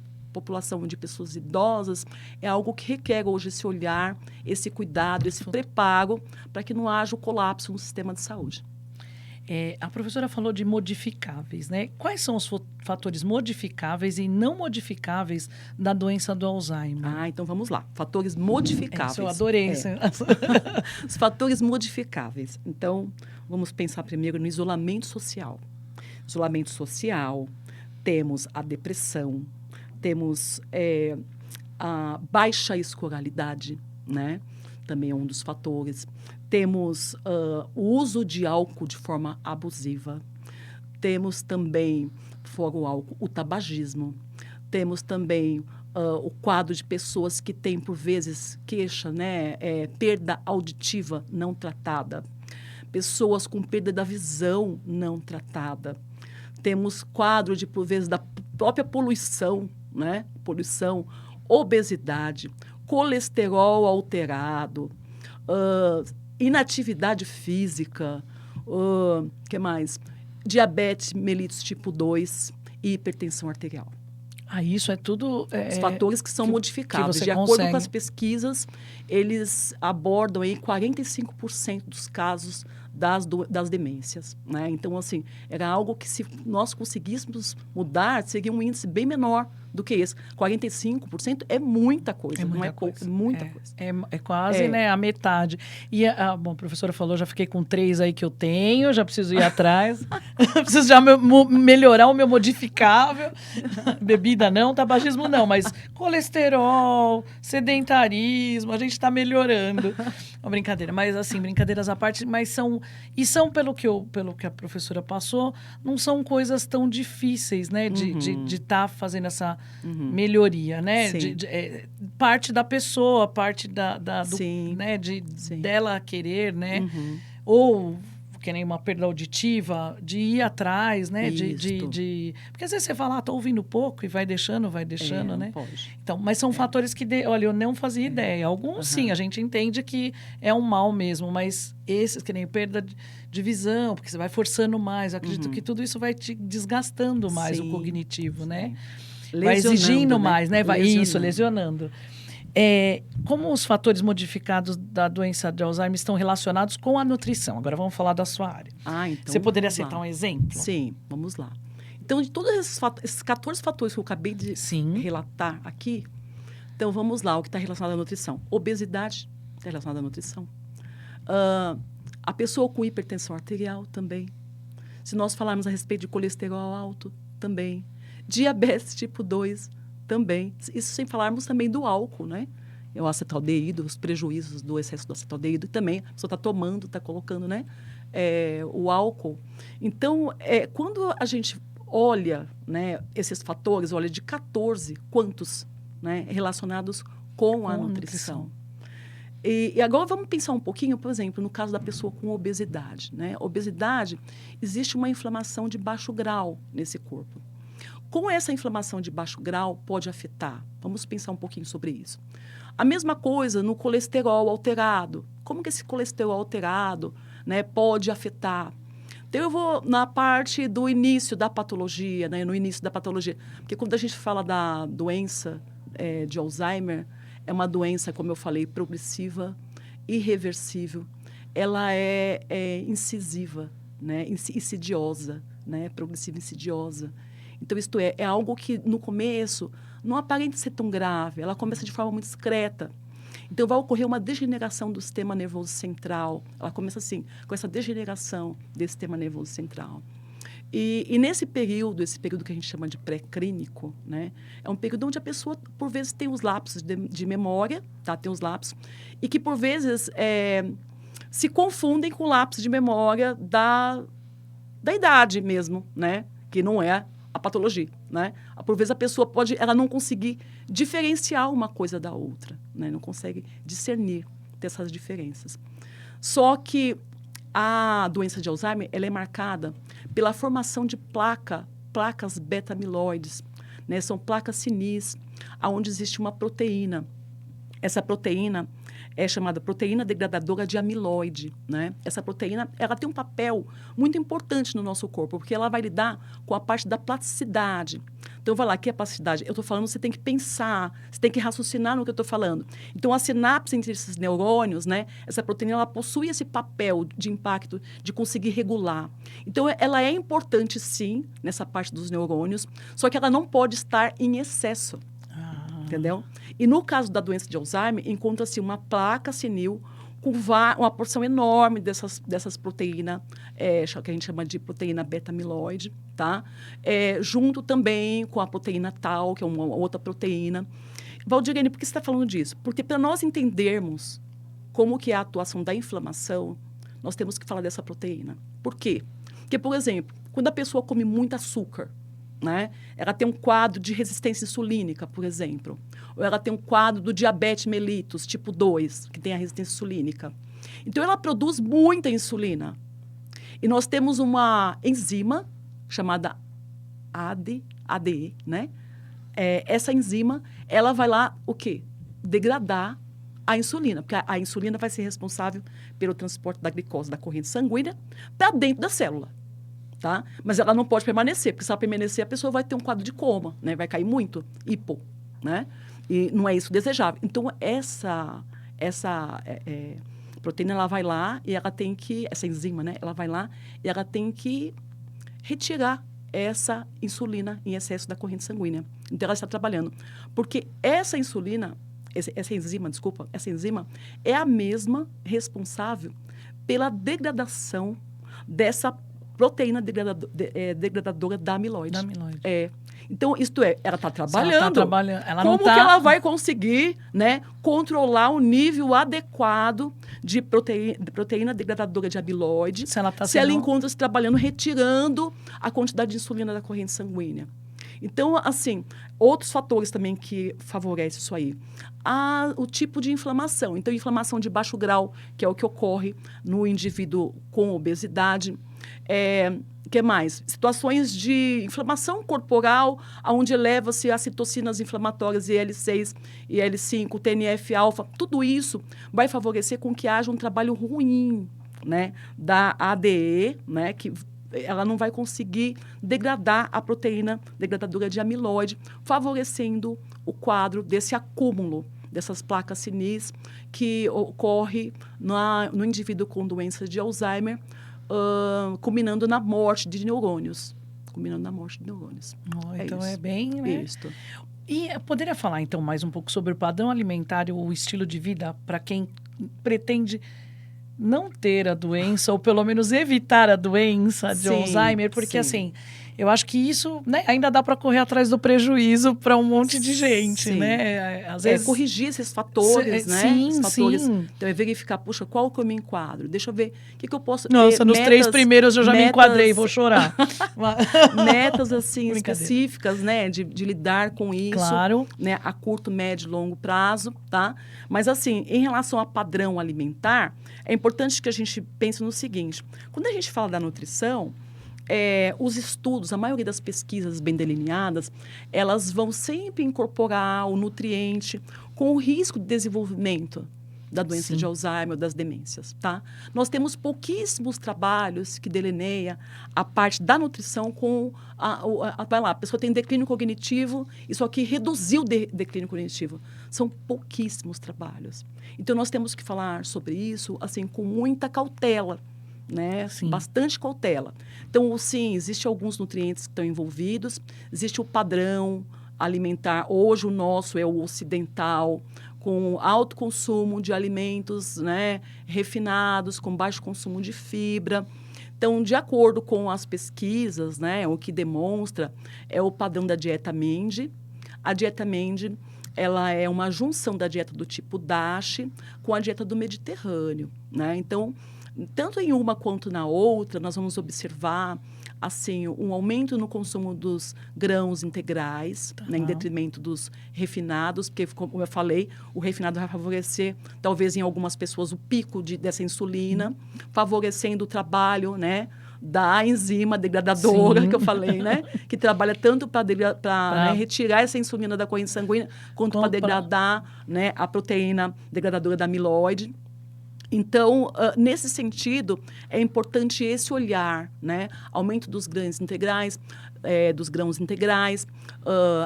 de pessoas idosas, é algo que requer hoje esse olhar, esse cuidado, esse preparo para que não haja o colapso no sistema de saúde. A professora falou de modificáveis, né? Quais são os fatores modificáveis e não modificáveis da doença do Alzheimer? Então vamos lá. Fatores modificáveis. Eu adorei. Os fatores modificáveis. Então, vamos pensar primeiro no isolamento social. Isolamento social, temos a depressão, temos a baixa escolaridade, né? Também é um dos fatores. Temos o uso de álcool de forma abusiva. Temos também, fora o álcool, o tabagismo. Temos também o quadro de pessoas que têm, por vezes, queixa, né? Perda auditiva não tratada. Pessoas com perda da visão não tratada. Temos quadro de, por vezes, da própria poluição, né? Poluição, obesidade, colesterol alterado, inatividade física, que mais? Diabetes mellitus tipo 2 e hipertensão arterial. Isso é tudo... Os fatores que são modificáveis. De acordo com as pesquisas, eles abordam aí 45% dos casos das demências, né? Então, assim, era algo que, se nós conseguíssemos mudar, seria um índice bem menor do que esse. 45% é muita coisa, não é pouco, é muita coisa. É quase né, a metade. E, bom, a professora falou, já fiquei com 3 aí que eu tenho, já preciso ir atrás. Preciso já melhorar o meu modificável. Bebida não, tabagismo não, mas colesterol, sedentarismo, a gente está melhorando. Uma brincadeira, mas assim, brincadeiras à parte, mas são pelo que a professora passou, não são coisas tão difíceis, né, de estar fazendo essa melhoria, né? Parte da pessoa, parte né? Dela querer, né? Ou que nem uma perda auditiva, de ir atrás, né? Porque às vezes você fala, tô ouvindo pouco e vai deixando, né? Pode. Então, mas são fatores que, olha, eu não fazia ideia. Alguns sim, a gente entende que é um mal mesmo, mas esses, que nem perda de visão, porque você vai forçando mais. Eu acredito que tudo isso vai te desgastando mais o cognitivo, né? Vai exigindo mais, né? Lesionando. Como os fatores modificados da doença de Alzheimer estão relacionados com a nutrição? Agora vamos falar da sua área. Então, você poderia citar um exemplo? Sim, vamos lá. Então, de todos esses 14 fatores que eu acabei de relatar aqui, então vamos lá, o que está relacionado à nutrição. Obesidade está relacionada à nutrição. A pessoa com hipertensão arterial também. Se nós falarmos a respeito de colesterol alto, também. Diabetes tipo 2, também. Isso sem falarmos também do álcool, né? O acetaldeído, os prejuízos do excesso do acetaldeído. Também a pessoa está tomando, está colocando, né? O álcool. Então, quando a gente olha, né, esses fatores, olha de 14, quantos, né, relacionados com a nutrição. E agora vamos pensar um pouquinho, por exemplo, no caso da pessoa com obesidade, né? Obesidade, existe uma inflamação de baixo grau nesse corpo. Como essa inflamação de baixo grau pode afetar? Vamos pensar um pouquinho sobre isso. A mesma coisa no colesterol alterado. Como que esse colesterol alterado, né, pode afetar? Então, eu vou na parte do início da patologia, né, no início da patologia. Porque quando a gente fala da doença de Alzheimer, é uma doença, como eu falei, progressiva, irreversível. Ela é incisiva, né, insidiosa, né, progressiva insidiosa. Então, isto é algo que, no começo, não aparenta ser tão grave. Ela começa de forma muito discreta. Então, vai ocorrer uma degeneração do sistema nervoso central. Ela começa assim, com essa degeneração desse sistema nervoso central. E nesse período, esse período que a gente chama de pré-clínico, né, é um período onde a pessoa, por vezes, tem os lapsos de memória, tá? Tem os lapsos, e que, por vezes, se confundem com lapsos de memória da idade mesmo, né? Que não é a patologia, né? Por vezes a pessoa pode, ela não conseguir diferenciar uma coisa da outra, né? Não consegue discernir dessas diferenças. Só que a doença de Alzheimer, ela é marcada pela formação de placas beta-amiloides, né? São placas sinis, onde existe uma proteína. Essa proteína é chamada proteína degradadora de amiloide, né? Essa proteína, ela tem um papel muito importante no nosso corpo, porque ela vai lidar com a parte da plasticidade. Então, vai lá, que é a plasticidade? Eu estou falando, você tem que pensar, você tem que raciocinar no que eu estou falando. Então, a sinapse entre esses neurônios, né? Essa proteína, ela possui esse papel de impacto, de conseguir regular. Então, ela é importante, sim, nessa parte dos neurônios, só que ela não pode estar em excesso. Entendeu? E no caso da doença de Alzheimer, encontra-se uma placa senil com uma porção enorme dessas proteínas, que a gente chama de proteína beta-amiloide, tá? Junto também com a proteína tal, que é uma outra proteína. Valdirene, por que você está falando disso? Porque para nós entendermos como que é a atuação da inflamação, nós temos que falar dessa proteína. Por quê? Porque, por exemplo, quando a pessoa come muito açúcar, né, ela tem um quadro de resistência insulínica, por exemplo. Ou ela tem um quadro do diabetes mellitus, tipo 2, que tem a resistência insulínica. Então, ela produz muita insulina. E nós temos uma enzima chamada ADE, né? Essa enzima, ela vai lá, o quê? Degradar a insulina, porque a insulina vai ser responsável pelo transporte da glicose da corrente sanguínea para dentro da célula. Tá? Mas ela não pode permanecer, porque se ela permanecer, a pessoa vai ter um quadro de coma, né? Vai cair muito, hipo, né? E não é isso desejável. Então, essa proteína, ela vai lá e ela tem que... Essa enzima, né? Ela vai lá e ela tem que retirar essa insulina em excesso da corrente sanguínea. Então, ela está trabalhando. Porque essa enzima é a mesma responsável pela degradação dessa proteína degradadora da amiloide. Então, isto ela está trabalhando. Como que ela vai conseguir, né, controlar o nível adequado de proteína degradadora de amiloide se ela encontra-se trabalhando, retirando a quantidade de insulina da corrente sanguínea? Então, assim, outros fatores também que favorecem isso aí. O tipo de inflamação. Então, inflamação de baixo grau, que é o que ocorre no indivíduo com obesidade. Que mais? Situações de inflamação corporal, onde eleva-se as citocinas inflamatórias IL-6, IL-5, TNF-alfa. Tudo isso vai favorecer com que haja um trabalho ruim, né, da ADE, né, que ela não vai conseguir degradar a proteína degradadora de amiloide, favorecendo o quadro desse acúmulo dessas placas sinis que ocorre no indivíduo com doença de Alzheimer, culminando na morte de neurônios. Então, isso. É bem... Né? Isso. E poderia falar, então, mais um pouco sobre o padrão alimentar e o estilo de vida para quem pretende não ter a doença, ou pelo menos evitar a doença de Alzheimer? Porque, assim, eu acho que isso, né, ainda dá para correr atrás do prejuízo para um monte de gente, né? Às vezes, corrigir esses fatores, né? Sim. Então, é verificar, puxa, qual que eu me enquadro? Deixa eu ver o que eu posso... Nossa, nos 3 primeiros eu já me enquadrei, vou chorar. Metas, assim, específicas, né? De lidar com isso. Claro. Né? A curto, médio e longo prazo, tá? Mas, assim, em relação a padrão alimentar, é importante que a gente pense no seguinte. Quando a gente fala da nutrição... os estudos, a maioria das pesquisas bem delineadas, elas vão sempre incorporar o nutriente com o risco de desenvolvimento da doença de Alzheimer, das demências, tá? Nós temos pouquíssimos trabalhos que delineia a parte da nutrição com a pessoa tem declínio cognitivo, isso aqui reduziu o declínio cognitivo. São pouquíssimos trabalhos. Então, nós temos que falar sobre isso, assim, com muita cautela, né? Bastante cautela. Então, sim, existem alguns nutrientes que estão envolvidos, existe o padrão alimentar. Hoje, o nosso é o ocidental, com alto consumo de alimentos, né, refinados, com baixo consumo de fibra. Então, de acordo com as pesquisas, né, o que demonstra é o padrão da dieta MEND. A dieta MEND, ela é uma junção da dieta do tipo DASH com a dieta do Mediterrâneo, né? Então, tanto em uma quanto na outra, nós vamos observar assim, um aumento no consumo dos grãos integrais, né, em detrimento dos refinados, porque, como eu falei, o refinado vai favorecer, talvez em algumas pessoas, o pico dessa insulina, favorecendo o trabalho, né, da enzima degradadora, que eu falei, né, que trabalha tanto para né, retirar essa insulina da corrente sanguínea, quanto para degradar, né, a proteína degradadora da amiloide. Então, nesse sentido, é importante esse olhar, né? Aumento dos grãos integrais,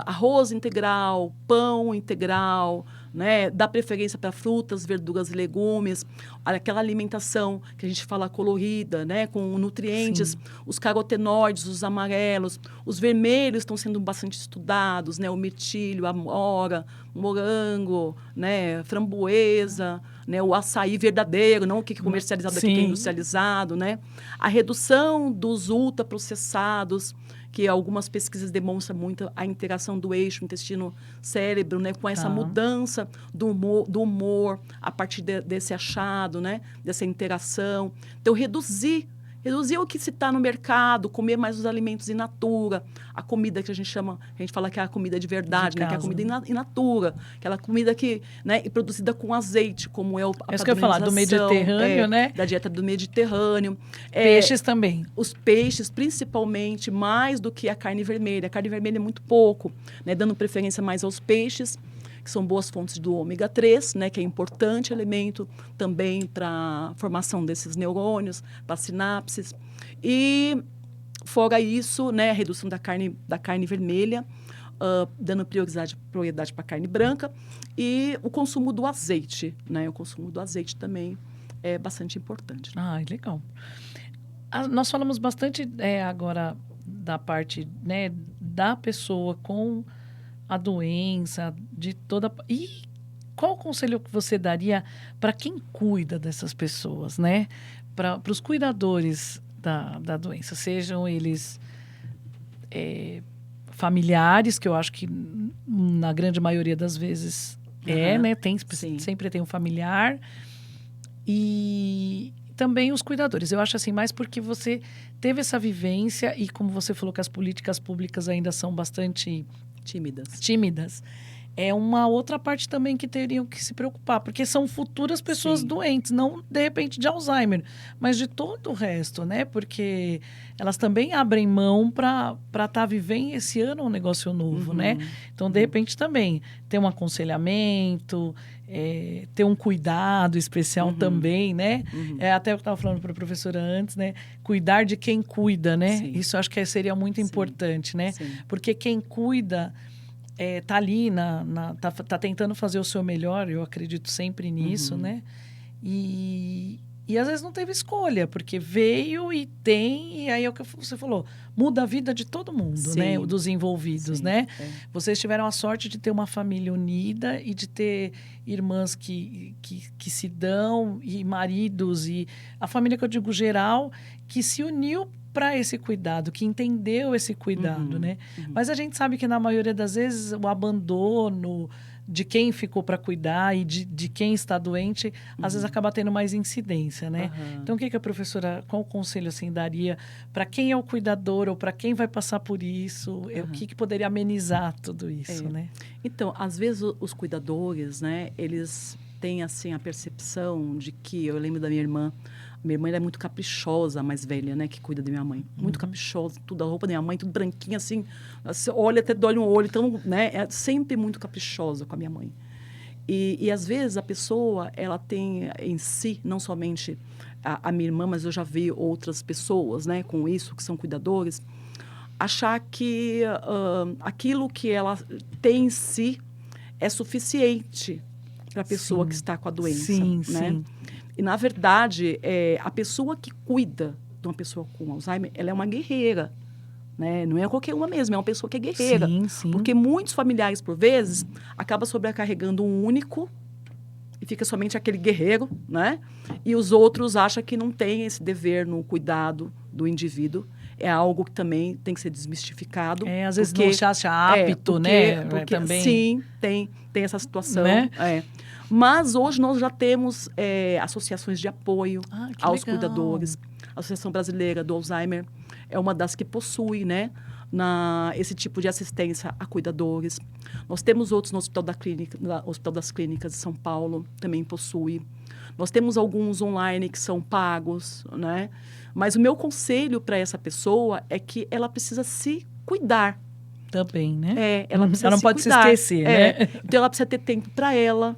arroz integral, pão integral, né? Dar preferência para frutas, verduras e legumes, aquela alimentação que a gente fala colorida, né? Com nutrientes, Sim. os carotenoides, os amarelos, os vermelhos estão sendo bastante estudados, né? O mirtilo, a amora, morango, né? Framboesa, né? O açaí verdadeiro, não o que é comercializado aqui, que é Sim. industrializado, né? A redução dos ultraprocessados, que algumas pesquisas demonstram muito a interação do eixo intestino-cérebro, né, com essa Tá. mudança do humor a partir desse achado, né, dessa interação. Então, reduzir o que se está no mercado, comer mais os alimentos in natura, a comida que a gente fala que é a comida de verdade, né, que é a comida in natura, aquela comida que, né, é produzida com azeite, como é a É isso que eu ia falar, do padronização, Mediterrâneo, né? da dieta do Mediterrâneo. Peixes também. Os peixes, principalmente, mais do que a carne vermelha. A carne vermelha é muito pouco, né, dando preferência mais aos peixes, que são boas fontes do ômega 3, né, que é importante elemento também para a formação desses neurônios, para sinapses. E, fora isso, né, a redução da carne vermelha, dando prioridade para a carne branca, e o consumo do azeite, né, o consumo do azeite também é bastante importante. Ah, legal. Nós falamos bastante agora da parte, né, da pessoa com a doença, de toda... E qual o conselho que você daria para quem cuida dessas pessoas, né? Para os cuidadores da doença, sejam eles familiares, que eu acho que na grande maioria das vezes né? Sempre tem um familiar. E também os cuidadores. Eu acho assim, mais porque você teve essa vivência e como você falou que as políticas públicas ainda são bastante tímidas. É uma outra parte também que teriam que se preocupar, porque são futuras pessoas doentes, não de repente de Alzheimer, mas de todo o resto, né? Porque elas também abrem mão para estar vivendo esse ano um negócio novo, né? Então, de repente, também ter um aconselhamento, ter um cuidado especial também, né? Até eu estava falando para a professora antes, né? Cuidar de quem cuida, né? Sim. Isso eu acho que seria muito importante, né? Sim. Porque quem cuida... tá ali, tá tentando fazer o seu melhor, eu acredito sempre nisso, né? E às vezes não teve escolha, porque veio e tem, e aí é o que você falou, muda a vida de todo mundo, né? Dos envolvidos, né? Vocês tiveram a sorte de ter uma família unida e de ter irmãs que se dão, e maridos, e a família que eu digo geral, que se uniu para esse cuidado, que entendeu esse cuidado, né? Mas a gente sabe que na maioria das vezes o abandono de quem ficou para cuidar e de quem está doente, às vezes acaba tendo mais incidência, né? Então, qual o conselho assim daria para quem é o cuidador ou para quem vai passar por isso? O que poderia amenizar tudo isso, né? Então, às vezes os cuidadores, né? Eles têm assim a percepção de que, eu lembro da minha irmã ela é muito caprichosa, a mais velha, né? Que cuida da minha mãe. Muito caprichosa, tudo. A roupa da minha mãe, tudo branquinha, assim. Você olha, até dói no olho. Então, né? É sempre muito caprichosa com a minha mãe. E às vezes, a pessoa, ela tem em si, não somente a minha irmã, mas eu já vi outras pessoas, né? Com isso, que são cuidadores, achar que aquilo que ela tem em si é suficiente para a pessoa que está com a doença, né? Sim. E, na verdade, a pessoa que cuida de uma pessoa com Alzheimer, ela é uma guerreira, né? Não é qualquer uma mesmo, é uma pessoa que é guerreira. Sim. Porque muitos familiares, por vezes, acabam sobrecarregando um único e fica somente aquele guerreiro, né? E os outros acham que não tem esse dever no cuidado do indivíduo. É algo que também tem que ser desmistificado. Às vezes não se acha apto, né? Porque, também. Sim, tem essa situação. Né? Mas hoje nós já temos associações de apoio aos legal. cuidadores. A Associação Brasileira do Alzheimer é uma das que possui, né, esse tipo de assistência a cuidadores. Nós temos outros no Hospital das Clínicas de São Paulo, também possui. Nós temos alguns online que são pagos, né? Mas o meu conselho para essa pessoa é que ela precisa se cuidar. Também, né? Ela precisa não se pode cuidar. se esquecer, né? Então, ela precisa ter tempo para ela.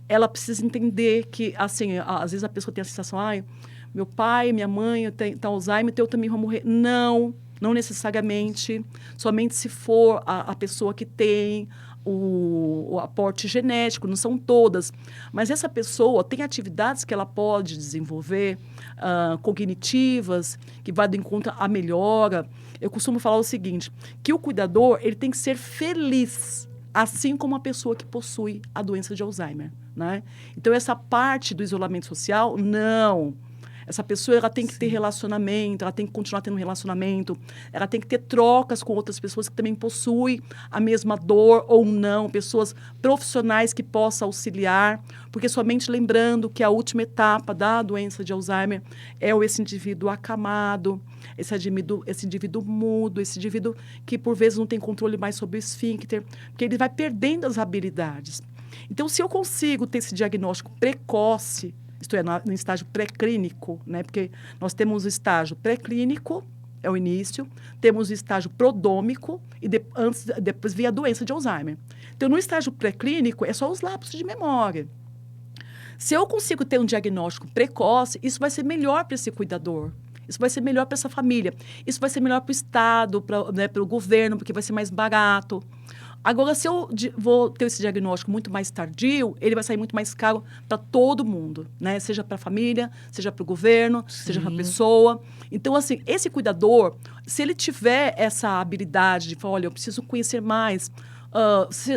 Ela precisa entender que, assim, às vezes a pessoa tem a sensação, meu pai, minha mãe tem Alzheimer, então eu também vou morrer. Não necessariamente. Somente se for a pessoa que tem o aporte genético, não são todas, mas essa pessoa tem atividades que ela pode desenvolver, cognitivas, que vai de encontro à melhora. Eu costumo falar o seguinte, que o cuidador ele tem que ser feliz, assim como a pessoa que possui a doença de Alzheimer, né? Então, essa parte do isolamento social, não. Essa pessoa ela tem que ter relacionamento, ela tem que continuar tendo relacionamento, ela tem que ter trocas com outras pessoas que também possuem a mesma dor ou não, pessoas profissionais que possam auxiliar, porque somente lembrando que a última etapa da doença de Alzheimer é esse indivíduo acamado, esse indivíduo mudo, esse indivíduo que por vezes não tem controle mais sobre o esfíncter, porque ele vai perdendo as habilidades. Então, se eu consigo ter esse diagnóstico precoce, isto é, no estágio pré-clínico, né? Porque nós temos o estágio pré-clínico, é o início, temos o estágio prodômico e depois vem a doença de Alzheimer. Então, no estágio pré-clínico, é só os lapsos de memória. Se eu consigo ter um diagnóstico precoce, isso vai ser melhor para esse cuidador. Isso vai ser melhor para essa família. Isso vai ser melhor para o Estado, para o governo, porque vai ser mais barato. Agora, se eu vou ter esse diagnóstico muito mais tardio, ele vai sair muito mais caro para todo mundo, né? Seja para a família, seja para o governo, seja para a pessoa. Então, assim, esse cuidador, se ele tiver essa habilidade de falar, olha, eu preciso conhecer mais,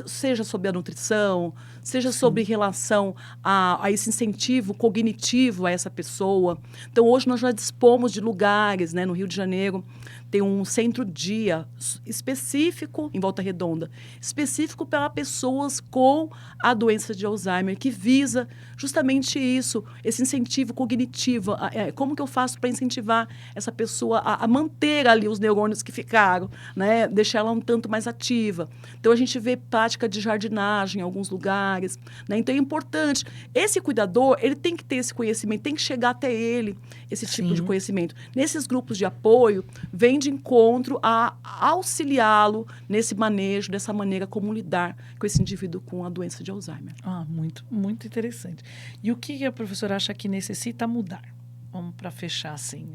seja sobre a nutrição, seja sobre relação a esse incentivo cognitivo a essa pessoa. Então, hoje nós já dispomos de lugares, né? No Rio de Janeiro, tem um centro-dia específico, em Volta Redonda, específico para pessoas com a doença de Alzheimer, que visa justamente isso, esse incentivo cognitivo. Como que eu faço para incentivar essa pessoa a manter ali os neurônios que ficaram, né? Deixar ela um tanto mais ativa. Então, a gente vê prática de jardinagem em alguns lugares, né? Então, é importante. Esse cuidador, ele tem que ter esse conhecimento, tem que chegar até ele, esse tipo de conhecimento. Nesses grupos de apoio, vem de encontro a auxiliá-lo nesse manejo, dessa maneira como lidar com esse indivíduo com a doença de Alzheimer. Muito, muito interessante. E o que a professora acha que necessita mudar? Vamos para fechar assim.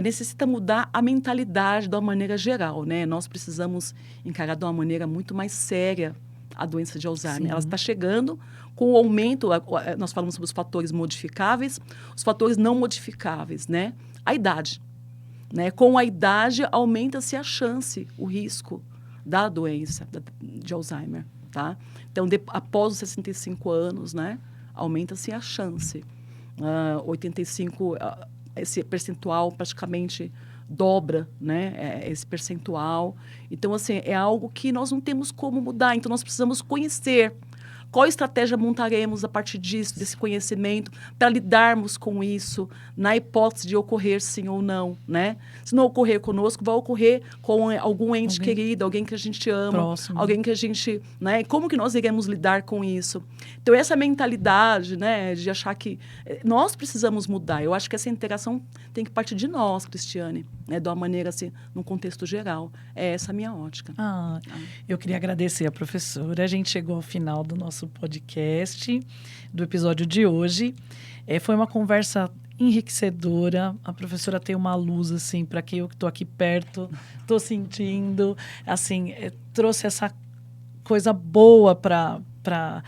Necessita mudar a mentalidade de uma maneira geral, né? Nós precisamos encarar de uma maneira muito mais séria a doença de Alzheimer. Ela está chegando com o aumento, nós falamos sobre os fatores modificáveis, os fatores não modificáveis, né? A idade. Né? Com a idade, aumenta-se a chance, o risco da doença de Alzheimer. Tá? Então, após os 65 anos, né, aumenta-se a chance. 85, esse percentual praticamente dobra, né, esse percentual. Então, assim, é algo que nós não temos como mudar. Então, nós precisamos conhecer qual estratégia montaremos a partir disso, desse conhecimento, para lidarmos com isso, na hipótese de ocorrer sim ou não, né? Se não ocorrer conosco, vai ocorrer com algum ente querido, alguém que a gente ama, próximo, alguém que a gente, né? Como que nós iremos lidar com isso? Então, essa mentalidade, né, de achar que nós precisamos mudar. Eu acho que essa interação tem que partir de nós, Cristiane, né, de uma maneira assim, num contexto geral. É essa a minha ótica. Eu queria agradecer a professora. A gente chegou ao final do nosso podcast, do episódio de hoje. Foi uma conversa enriquecedora. A professora tem uma luz, assim, para quem eu que estou aqui perto, estou sentindo, assim, trouxe essa coisa boa para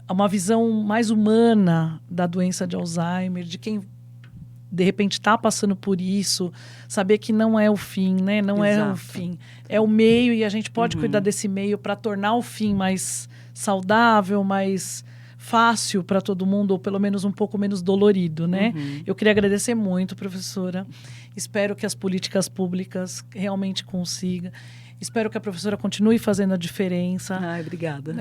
uma visão mais humana da doença de Alzheimer, de quem de repente está passando por isso, saber que não é o fim, né? Não é o fim, é o meio, e a gente pode cuidar desse meio para tornar o fim mais saudável, mais fácil para todo mundo, ou pelo menos um pouco menos dolorido, né? Eu queria agradecer muito, professora. Espero que as políticas públicas realmente consigam. Espero que a professora continue fazendo a diferença. Obrigada.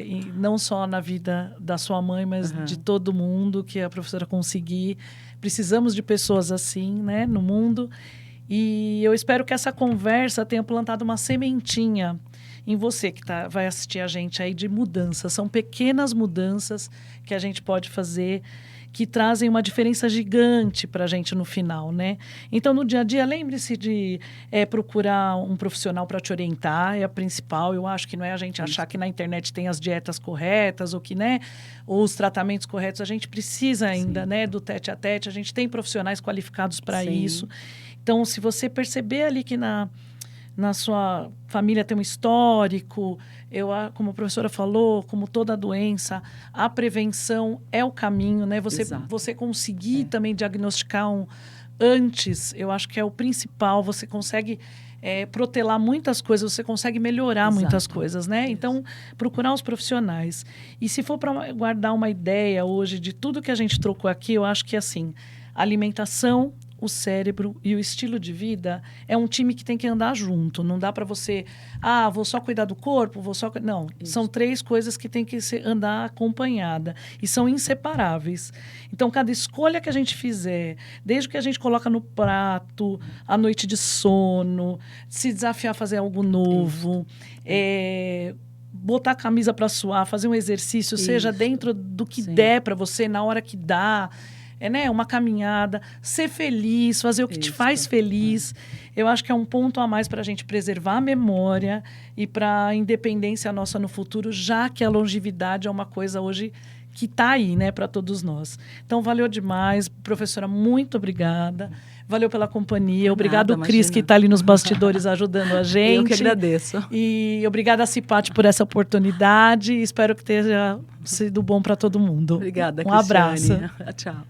E não só na vida da sua mãe, mas de todo mundo, que a professora conseguir. Precisamos de pessoas assim, né, no mundo. E eu espero que essa conversa tenha plantado uma sementinha em você que vai assistir a gente aí de mudanças. São pequenas mudanças que a gente pode fazer, que trazem uma diferença gigante para a gente no final, né? Então, no dia a dia, lembre-se de procurar um profissional para te orientar, é a principal. Eu acho que não é a gente achar que na internet tem as dietas corretas ou que, né, ou os tratamentos corretos. A gente precisa ainda, né, do tete a tete. A gente tem profissionais qualificados para isso. Então, se você perceber ali que na sua família tem um histórico, como a professora falou, como toda doença, a prevenção é o caminho, né? Você conseguir também diagnosticar antes, eu acho que é o principal. Você consegue protelar muitas coisas, você consegue melhorar muitas coisas, né? Isso. Então, procurar os profissionais. E se for para guardar uma ideia hoje de tudo que a gente trocou aqui, eu acho que, assim, alimentação, o cérebro e o estilo de vida é um time que tem que andar junto. Não dá para você, vou só cuidar do corpo, Não, isso. São 3 coisas que tem que andar acompanhada e são inseparáveis. Então, cada escolha que a gente fizer, desde que a gente coloca no prato, a noite de sono, se desafiar a fazer algo novo, botar a camisa para suar, fazer um exercício, seja dentro do que der para você, na hora que dá, né? Uma caminhada, ser feliz, fazer o que te faz feliz. Eu acho que é um ponto a mais para a gente preservar a memória e para a independência nossa no futuro, já que a longevidade é uma coisa hoje que está aí, né, para todos nós. Então, valeu demais. Professora, muito obrigada. Valeu pela companhia. Obrigado, Cris, que está ali nos bastidores ajudando a gente. Eu que agradeço. E obrigada, Cipate, por essa oportunidade. Espero que tenha sido bom para todo mundo. Obrigada, Um abraço. Tchau.